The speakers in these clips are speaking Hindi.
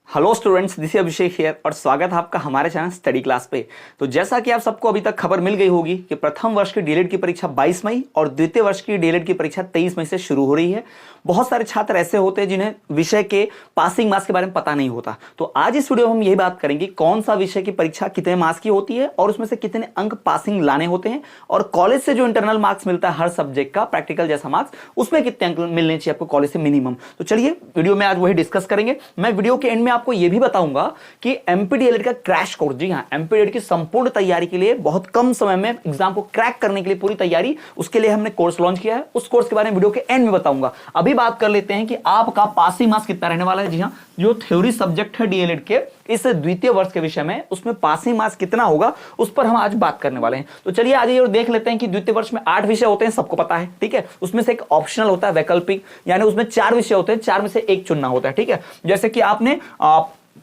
Hello students, this is Abhishek here और स्वागत है आपका हमारे चैनल स्टडी क्लास पे। तो जैसा कि आप सबको अभी तक खबर मिल गई होगी कि प्रथम वर्ष की डीएलएड की परीक्षा 22 मई और द्वितीय वर्ष की डीएलएड की परीक्षा 23 मई से शुरू हो रही है। बहुत सारे छात्र ऐसे होते हैं जिन्हें विषय के पासिंग मार्क्स के बारे में पता नहीं होता। तो आज इस वीडियो में हम यही बात करेंगे कौन सा विषय की परीक्षा कितने मार्क्स की होती है और उसमें से कितने अंक पासिंग लाने होते हैं, और कॉलेज से जो इंटरनल मार्क्स मिलता है हर सब्जेक्ट का प्रैक्टिकल जैसा मार्क्स, उसमें कितने अंक मिलने चाहिए आपको कॉलेज से मिनिमम। तो चलिए वीडियो में आज वही डिस्कस करेंगे। मैं वीडियो के एंड में आपको यह भी बताऊंगा कि एमपी डीएलएड का क्रैश कोर्स, जी हां, एमपी डीएलएड की संपूर्ण तैयारी के लिए बहुत कम समय में एग्जाम को क्रैक करने के लिए पूरी तैयारी, उसके लिए हमने कोर्स लॉन्च किया है। उस कोर्स के बारे में वीडियो के एंड में बताऊंगा। अभी बात कर लेते हैं कि आपका पासिंग मार्क्स कितना रहने वाला है। जी हां, जो थ्योरी सब्जेक्ट है डीएलएड के इस द्वितीय वर्ष के विषय में, उसमें पासिंग मार्क्स कितना होगा उस पर हम आज बात करने वाले हैं। तो चलिए आज ये और देख लेते हैं कि द्वितीय वर्ष में 8 विषय होते हैं, सबको पता है, ठीक है। उसमें से एक ऑप्शनल होता है, वैकल्पिक, यानी उसमें 4 विषय होते हैं, 4 में से एक चुनना होता है, ठीक है। जैसे कि आपने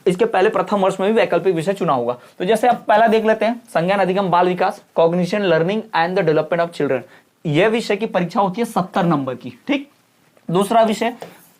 इसके पहले प्रथम वर्ष में भी वैकल्पिक विषय चुना होगा। तो जैसे आप पहला देख लेते हैं, संज्ञान अधिगम बाल विकास, cognition learning and the development of children. यह विषय की परीक्षा होती है 70 नंबर की, ठीक। दूसरा विषय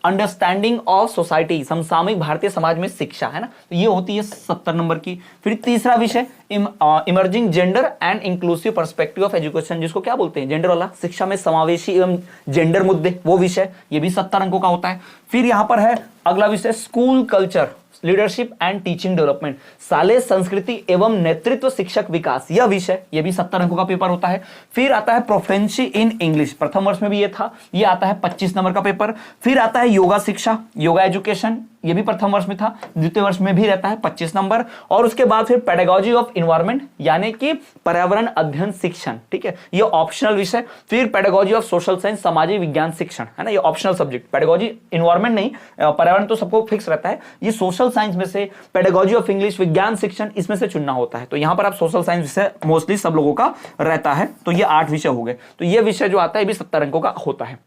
अंडरस्टैंडिंग ऑफ सोसाइटी, समसामयिक भारतीय समाज में शिक्षा, है ना, तो ये होती है 70 नंबर की। फिर तीसरा विषय emerging gender and inclusive perspective of education, जिसको क्या बोलते हैं, जेंडर वाला, शिक्षा में समावेशी एवं जेंडर मुद्दे, वो विषय, ये भी 70 अंकों का होता है। फिर यहां पर है अगला विषय school culture, leadership and teaching development, शालेय संस्कृति एवं नेतृत्व शिक्षक विकास, यह विषय, यह भी 70 अंकों का पेपर होता है। फिर आता है प्रोफिशिएंसी इन इंग्लिश, प्रथम वर्ष में भी यह था, यह आता है 25 नंबर का पेपर। फिर आता है योगा शिक्षा, योगा एजुकेशन, यह भी प्रथम वर्ष में था, द्वितीय वर्ष में भी रहता है 25 नंबर। और उसके बाद फिर पेडागोजी ऑफ एनवायरनमेंट, यानी कि पर्यावरण अध्ययन शिक्षण, ठीक है, यह ऑप्शनल विषय। फिर पेडागोजी ऑफ सोशल साइंस, सामाजिक विज्ञान शिक्षण, है ना, ये ऑप्शनल सब्जेक्ट। पेडागोजी एनवायरनमेंट नहीं, पर्यावरण तो सबको फिक्स रहता है, ये सोशल साइंस में से पेडागोजी ऑफ इंग्लिश, विज्ञान शिक्षण, इसमें से चुनना होता है। तो यहां पर आप सोशल साइंस विषय मोस्टली सब लोगों का रहता है। तो ये 8 विषय हो गए। तो ये विषय जो आता है ये भी 70 अंकों का होता है।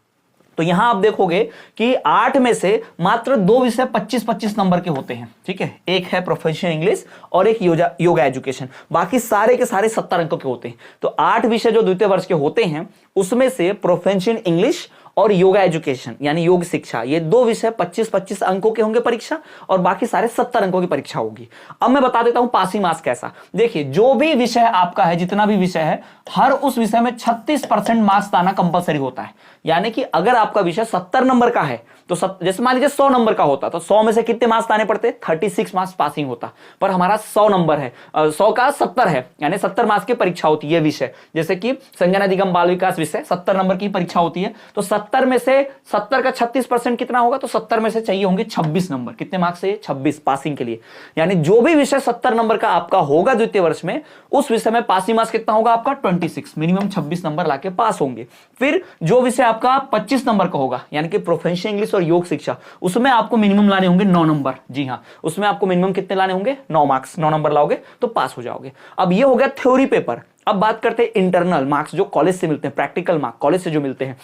तो यहां आप देखोगे कि 8 में से मात्र 2 विषय 25-25 नंबर के होते हैं, ठीक है। एक है प्रोफेशनल इंग्लिश और एक योगा एजुकेशन, बाकी सारे के सारे 70 अंकों के होते हैं। तो 8 विषय जो द्वितीय वर्ष के होते हैं उसमें से प्रोफेशनल इंग्लिश और योगा एजुकेशन यानी योग शिक्षा, ये 2 विषय 25-25 अंकों के होंगे परीक्षा, और बाकी सारे 70 अंकों की परीक्षा होगी। अब मैं बता देता हूं पासिंग मार्क्स कैसा। देखिए, जो भी विषय आपका है, जितना भी विषय है, हर उस विषय में 36% मार्क्स आना कंपलसरी होता है। यानी कि अगर आपका विषय 70 नंबर का है तो जैसे मान लीजिए 100 नंबर का होता तो 100 में से कितने मार्क्स आने पड़ते, 36 मार्क्स पासिंग होता। पर हमारा 100 नंबर है, 100 का 70 है, यानी 70 मार्क्स की परीक्षा होती है विषय। जैसे कि संज्ञान अधिगम बाल विकास विषय 70 नंबर की परीक्षा होती है। तो 70 में से 70 का 36% कितना होगा, तो 70 में से चाहिए होंगे 26 नंबर। कितने मार्क्स से, 26 पासिंग के लिए। यानी जो भी विषय 70 नंबर का आपका होगा द्वितीय वर्ष में, उस विषय में पासिंग मार्क्स कितना होगा आपका, 26, मिनिमम 26 नंबर लाके पास होंगे। फिर जो विषय आपका 25 नंबर का होगा, यानी कि प्रोफेशनल इंग्लिश और योग शिक्षा, उसमें आपको मिनिमम लाने होंगे 9 नंबर। जी हां, उसमें आपको मिनिमम कितने लाने होंगे, 9 मार्क्स, 9 नंबर लाओगे तो पास हो जाओगे। अब ये हो गया थ्योरी पेपर। अब बात करते हैं इंटरनल मार्क्स, जो कॉलेज से मिलते हैं, प्रैक्टिकल मार्क्स कॉलेज से जो मिलते हैं।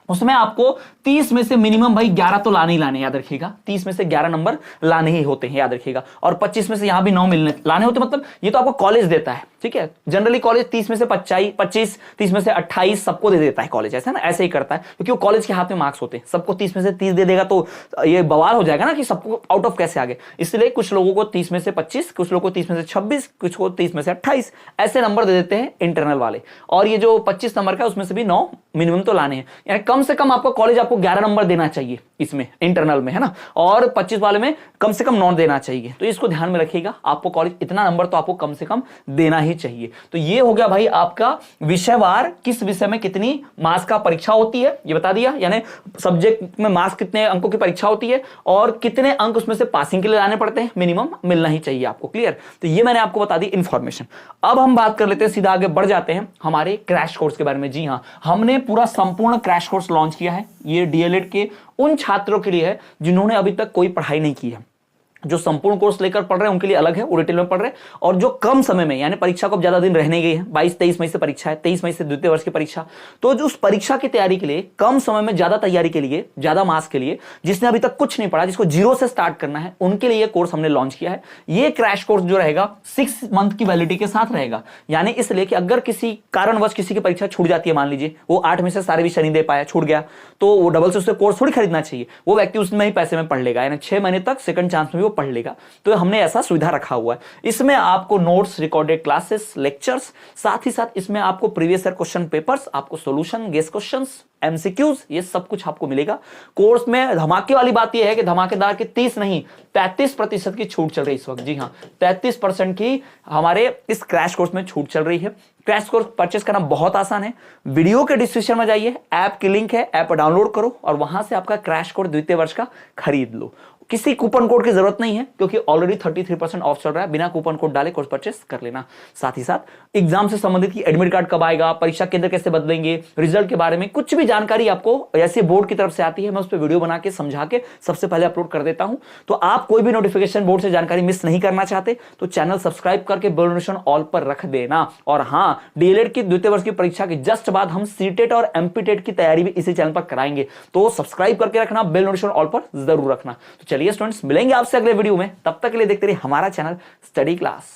उसमें आपको 30 में से मिनिमम भाई 11 तो लाने ही लाने, याद रखिएगा। 30 में से 11 नंबर लाने ही होते हैं, याद रखिएगा। और 25 में से यहां भी 9 मिलने लाने होते, मतलब ये तो आपको कॉलेज देता है, ठीक है। जनरली कॉलेज 30 में से 25, 30 में से 28 सबको दे देता है कॉलेज, ऐसा ना, ऐसे ही करता है, क्योंकि वो कॉलेज के हाथ में मार्क्स होते हैं। सबको 30 में से 30 दे देगा तो ये बवाल हो जाएगा ना कि सबको आउट ऑफ कैसे आगे। इसलिए कुछ लोगों को 30 में से 25, कुछ लोगों को 30 में से 26, कुछ को 30 में से 28, ऐसे नंबर दे देते हैं इंटरनल वाले। और ये जो 25 नंबर का उसमें से भी 9 मिनिमम तो लाने हैं, यानी कम से कम आपको कॉलेज आपको 11 नंबर देना चाहिए इसमें इंटरनल में, है ना। और 25 वाले में कम से कम 9 देना चाहिए। तो इसको ध्यान में रखिएगा, आपको कॉलेज इतना नंबर तो आपको कम से कम देना ही चाहिए। तो ये हो गया भाई आपका विषयवार, किस विषय में कितनी मार्क्स का परीक्षा होती है ये बता दिया, यानी सब्जेक्ट में मार्क्स कितने अंकों की परीक्षा होती है और कितने अंक उसमें से पासिंग के लिए लाने पड़ते हैं, मिनिमम मिलना ही चाहिए आपको। क्लियर, तो ये मैंने आपको बता दी इंफॉर्मेशन। अब हम बात कर लेते हैं, सीधा आगे बढ़ जाते हैं हमारे क्रैश कोर्स के बारे में। जी हां, हमने पूरा संपूर्ण क्रैश कोर्स लॉन्च किया है। ये डीएलएड के उन छात्रों के लिए है जिन्होंने अभी तक कोई पढ़ाई नहीं की है। जो संपूर्ण कोर्स लेकर पढ़ रहे हैं उनके लिए अलग है, वो डिटेल में पढ़ रहे हैं। और जो कम समय में, यानी परीक्षा को ज्यादा दिन रहने गई है, 22-23 मई से परीक्षा है, 23 मई से द्वितीय वर्ष की परीक्षा, तो जो उस परीक्षा की तैयारी के लिए कम समय में ज्यादा तैयारी के लिए, ज्यादा मार्क्स के लिए, जिसने अभी तक कुछ नहीं पढ़ा, जिसको जीरो से स्टार्ट करना है, उनके लिए कोर्स हमने लॉन्च किया है। ये क्रैश कोर्स जो रहेगा 6 मंथ की वैलिडिटी के साथ रहेगा। यानी इसलिए कि अगर किसी कारणवश किसी की परीक्षा छूट जाती है, मान लीजिए वो 8 में से सारे विषय नहीं दे पाया, छूट गया, तो वो डबल से उससे कोर्स थोड़ी खरीदना चाहिए, वो व्यक्ति उसमें ही पैसे में पढ़ लेगा। यानी 6 महीने तक सेकंड चांस में भी वो पढ़ लेगा। तो हमने ऐसा सुविधा रखा हुआ है। इसमें आपको नोट्स, रिकॉर्डेड क्लासेस, लेक्चर्स, साथ ही साथ इसमें आपको प्रीवियस ईयर क्वेश्चन पेपर्स, आपको सॉल्यूशन, गेस्ट क्वेश्चंस, एमसीक्यूज, ये सब कुछ आपको मिलेगा। कोर्स में धमाके वाली बात यह है कि धमाकेदार की 30 नहीं 33% की छूट चल रही है इस वक्त। जी हाँ, 33% की हमारे इस क्रैश कोर्स में छूट चल रही है। क्रैश कोर्स परचेस करना बहुत आसान है। वीडियो के डिस्क्रिप्शन में जाइए, ऐप की लिंक है, ऐप डाउनलोड करो और वहां से आपका क्रैश कोर्स द्वितीय वर्ष का खरीद लो। किसी कूपन कोड की जरूरत नहीं है क्योंकि ऑलरेडी 33% ऑफ चल रहा है। बिना कूपन कोड डाले कोर्स परचेस कर लेना। साथ ही साथ एग्जाम से संबंधित की एडमिट कार्ड कब आएगा, परीक्षा केंद्र कैसे बदलेंगे, रिजल्ट के बारे में कुछ भी जानकारी आपको ऐसे बोर्ड की तरफ से आती है, मैं उस पर वीडियो बना के समझा के सबसे पहले अपलोड कर देता हूं। तो आप कोई भी नोटिफिकेशन बोर्ड से जानकारी मिस नहीं करना चाहते तो चैनल सब्सक्राइब करके बेल नोटिफिकेशन ऑल पर रख देना। और हाँ, डीएलएड की द्वितीय वर्ष की परीक्षा के जस्ट बाद हम सीटेट और एमपीटेट की तैयारी भी इसी चैनल पर कराएंगे। तो सब्सक्राइब करके रखना, बेल नोटिफिकेशन ऑल पर जरूर रखना। तो चलिए स्टूडेंट्स, मिलेंगे आपसे अगले वीडियो में। तब तक के लिए देखते रहिए हमारा चैनल स्टडी क्लास।